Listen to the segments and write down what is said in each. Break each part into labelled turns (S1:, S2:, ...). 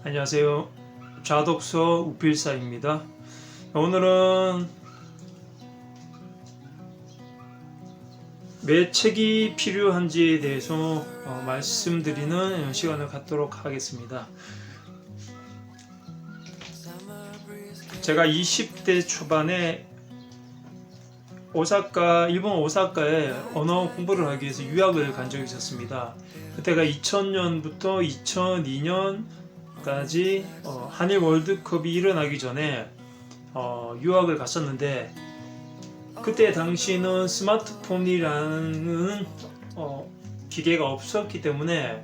S1: 안녕하세요. 좌독서 우필사입니다. 오늘은 매 책이 필요한지에 대해서 말씀드리는 시간을 갖도록 하겠습니다. 제가 20대 초반에 일본 오사카에 언어 공부를 하기 위해서 유학을 간 적이 있었습니다. 그때가 2000년부터 2002년까지 한일 월드컵이 일어나기 전에 유학을 갔었는데, 그때 당시는 스마트폰이라는 기계가 없었기 때문에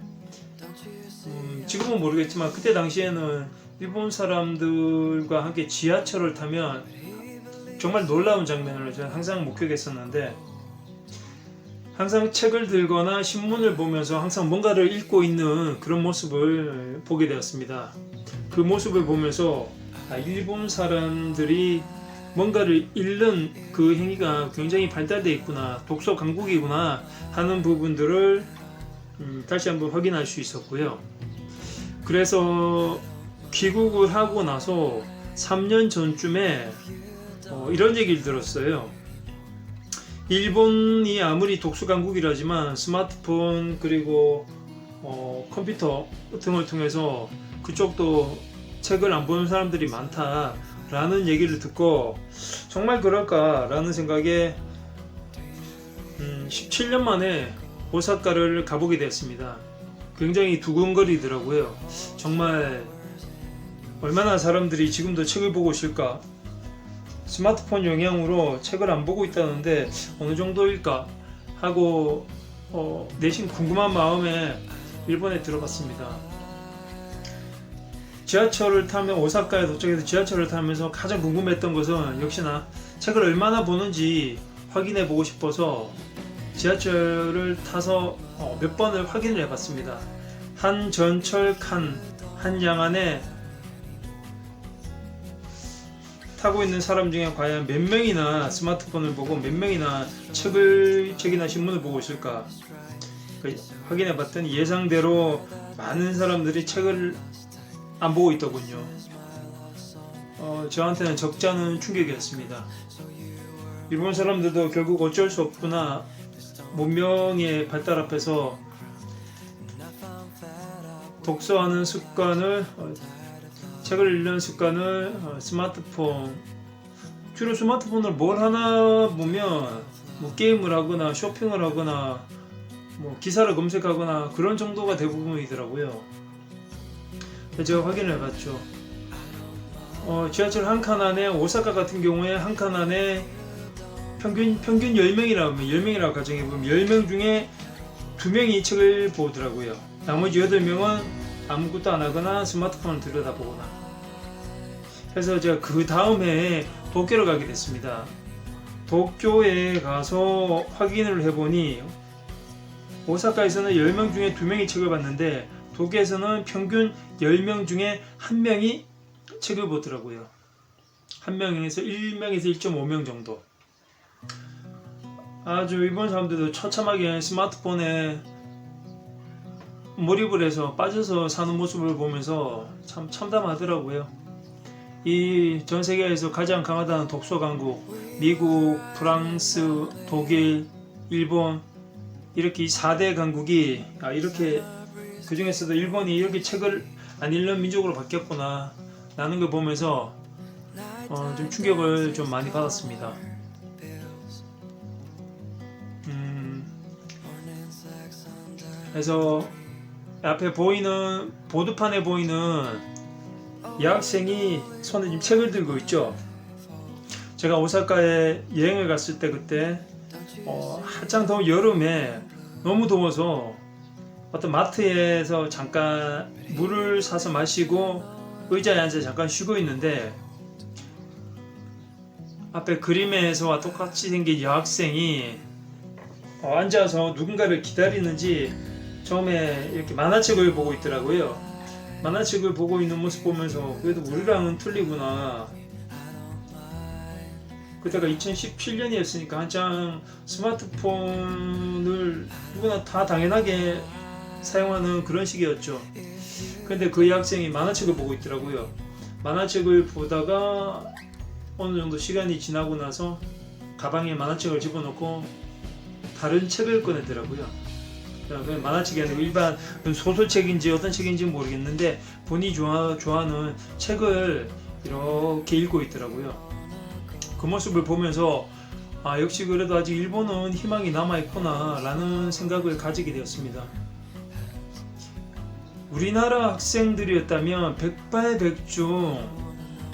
S1: 지금은 모르겠지만 그때 당시에는 일본 사람들과 함께 지하철을 타면 정말 놀라운 장면을 저는 항상 목격했었는데, 항상 책을 들거나 신문을 보면서 항상 뭔가를 읽고 있는 그런 모습을 보게 되었습니다. 그 모습을 보면서 일본 사람들이 뭔가를 읽는 그 행위가 굉장히 발달되어 있구나, 독서 강국이구나 하는 부분들을 다시 한번 확인할 수 있었고요. 그래서 귀국을 하고 나서 3년 전쯤에 이런 얘기를 들었어요. 일본이 아무리 독서 강국이라지만 스마트폰 그리고 컴퓨터 등을 통해서 그쪽도 책을 안 보는 사람들이 많다라는 얘기를 듣고 정말 그럴까라는 생각에 17년 만에 오사카를 가보게 되었습니다. 굉장히 두근거리더라고요. 정말 얼마나 사람들이 지금도 책을 보고 있을까? 스마트폰 영향으로 책을 안 보고 있다는데 어느 정도일까 하고 내심 궁금한 마음에 일본에 들어갔습니다. 지하철을 타면 오사카에 도착해서 지하철을 타면서 가장 궁금했던 것은 역시나 책을 얼마나 보는지 확인해 보고 싶어서 지하철을 타서 몇 번을 확인을 해봤습니다. 한 전철 칸 한 양안에 타고 있는 사람 중에 과연 몇 명이나 스마트폰을 보고 몇 명이나 책이나 신문을 보고 있을까 확인해 봤더니 예상대로 많은 사람들이 책을 안 보고 있더군요. 저한테는 적지 않은 충격이었습니다. 일본 사람들도 결국 어쩔 수 없구나, 문명의 발달 앞에서 독서하는 습관을 책을 읽는 습관을 주로 스마트폰을 뭘 하나 보면 게임을 하거나 쇼핑을 하거나 기사를 검색하거나 그런 정도가 대부분이더라고요. 제가 확인을 해봤죠. 지하철 한 칸 안에, 오사카 같은 경우에 한 칸 안에 평균 10명이라고 가정해보면 10명 중에 2명이 책을 보더라고요. 나머지 8명은 아무것도 안 하거나 스마트폰을 들여다보거나. 그래서 제가 그 다음 해에 도쿄를 가게 됐습니다. 도쿄에 가서 확인을 해보니 오사카에서는 10명 중에 2명이 책을 봤는데 도쿄에서는 평균 10명 중에 1명이 책을 보더라고요. 1명에서 1.5명 정도. 아주 일본 사람들도 처참하게 스마트폰에 몰입을 해서 빠져서 사는 모습을 보면서 참 참담하더라고요. 이 전 세계에서 가장 강하다는 독서 강국, 미국, 프랑스, 독일, 일본, 이렇게 이 4대 강국이 이렇게 그 중에서도 일본이 이렇게 책을 안 읽는 민족으로 바뀌었구나 라는 걸 보면서 좀 충격을 좀 많이 받았습니다. 그래서 앞에 보이는 보드판에 보이는 여학생이 손에 지금 책을 들고 있죠. 제가 오사카에 여행을 갔을 때 그때 한창 더운 여름에 너무 더워서 어떤 마트에서 잠깐 물을 사서 마시고 의자에 앉아 잠깐 쉬고 있는데 앞에 그림에서와 똑같이 생긴 여학생이 앉아서 누군가를 기다리는지 처음에 이렇게 만화책을 보고 있더라고요. 만화책을 보고 있는 모습 보면서 그래도 우리랑은 틀리구나. 그때가 2017년이었으니까 한창 스마트폰을 누구나 다 당연하게 사용하는 그런 시기였죠. 근데 그 학생이 만화책을 보고 있더라고요. 만화책을 보다가 어느 정도 시간이 지나고 나서 가방에 만화책을 집어넣고 다른 책을 꺼내더라고요. 그냥 만화책이 아니고 일반 소설책인지 어떤 책인지 모르겠는데 본인이 좋아하는 책을 이렇게 읽고 있더라고요. 그 모습을 보면서 역시 그래도 아직 일본은 희망이 남아있구나 라는 생각을 가지게 되었습니다. 우리나라 학생들이었다면 백발백중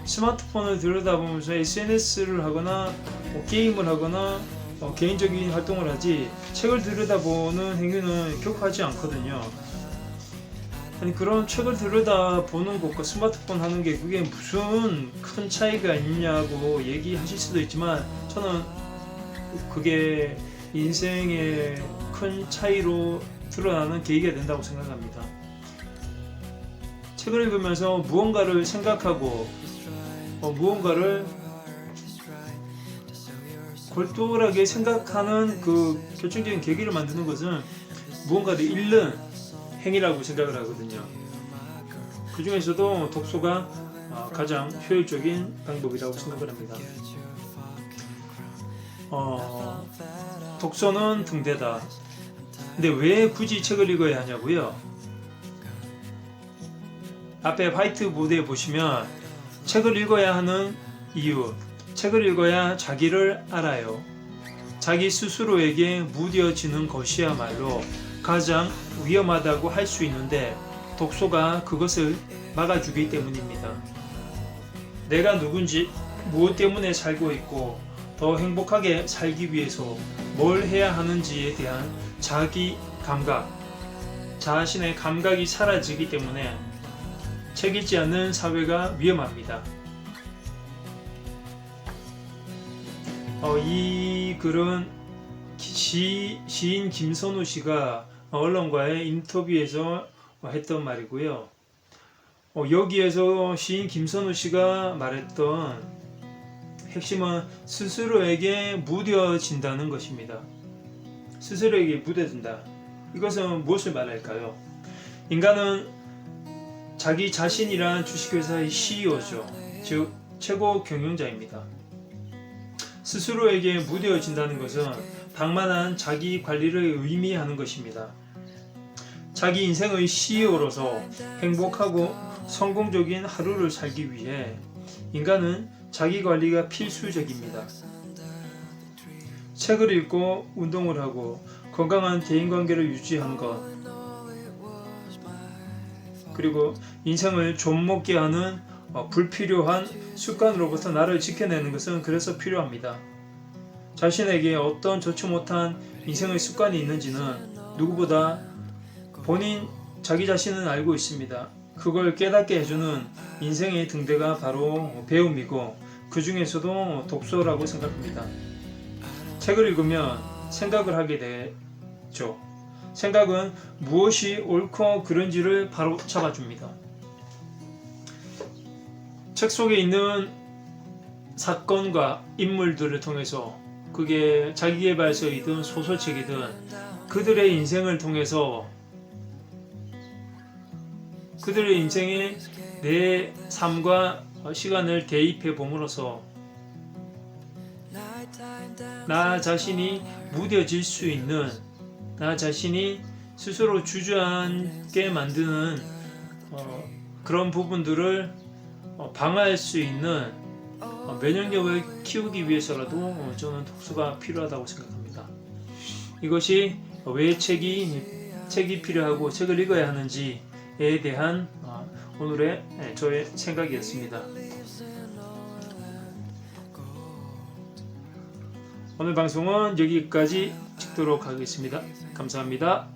S1: 스마트폰을 들여다보면서 SNS를 하거나 게임을 하거나 개인적인 활동을 하지 책을 들여다보는 행위는 격하지 않거든요. 아니 그런 책을 들여다보는 것과 스마트폰 하는 게 그게 무슨 큰 차이가 있냐고 얘기하실 수도 있지만 저는 그게 인생의 큰 차이로 드러나는 계기가 된다고 생각합니다. 책을 읽으면서 무언가를 생각하고 무언가를 골똘하게 생각하는 그 결정적인 계기를 만드는 것은 무언가를 읽는 행위라고 생각을 하거든요. 그 중에서도 독서가 가장 효율적인 방법이라고 생각을 합니다. 독서는 등대다. 근데 왜 굳이 책을 읽어야 하냐고요? 앞에 화이트보드에 보시면 책을 읽어야 하는 이유, 책을 읽어야 자기를 알아요. 자기 스스로에게 무뎌지는 것이야말로 가장 위험하다고 할 수 있는데 독서가 그것을 막아주기 때문입니다. 내가 누군지, 무엇 때문에 살고 있고 더 행복하게 살기 위해서 뭘 해야 하는지에 대한 자기 감각, 자신의 감각이 사라지기 때문에 책 읽지 않는 사회가 위험합니다. 이 글은 시인 김선우 씨가 언론과의 인터뷰에서 했던 말이고요. 여기에서 시인 김선우 씨가 말했던 핵심은 스스로에게 무뎌진다는 것입니다. 스스로에게 무뎌진다. 이것은 무엇을 말할까요? 인간은 자기 자신이란 주식회사의 CEO죠. 즉 최고 경영자입니다. 스스로에게 무뎌진다는 것은 방만한 자기 관리를 의미하는 것입니다. 자기 인생의 CEO로서 행복하고 성공적인 하루를 살기 위해 인간은 자기 관리가 필수적입니다. 책을 읽고 운동을 하고 건강한 대인관계를 유지하는 것, 그리고 인생을 좀먹게 하는 불필요한 습관으로부터 나를 지켜내는 것은 그래서 필요합니다. 자신에게 어떤 좋지 못한 인생의 습관이 있는지는 누구보다 본인 자기 자신은 알고 있습니다. 그걸 깨닫게 해주는 인생의 등대가 바로 배움이고 그 중에서도 독서라고 생각합니다. 책을 읽으면 생각을 하게 되죠. 생각은 무엇이 옳고 그른지를 바로 잡아줍니다. 책 속에 있는 사건과 인물들을 통해서 그게 자기계발서이든 소설책이든 그들의 인생을 통해서 그들의 인생에 내 삶과 시간을 대입해 봄으로써 나 자신이 무뎌질 수 있는, 나 자신이 스스로 주저앉게 만드는 그런 부분들을 방어할 수 있는 면역력을 키우기 위해서라도 저는 독서가 필요하다고 생각합니다. 이것이 왜 책이 필요하고 책을 읽어야 하는지에 대한 오늘의 저의 생각이었습니다. 오늘 방송은 여기까지 찍도록 하겠습니다. 감사합니다.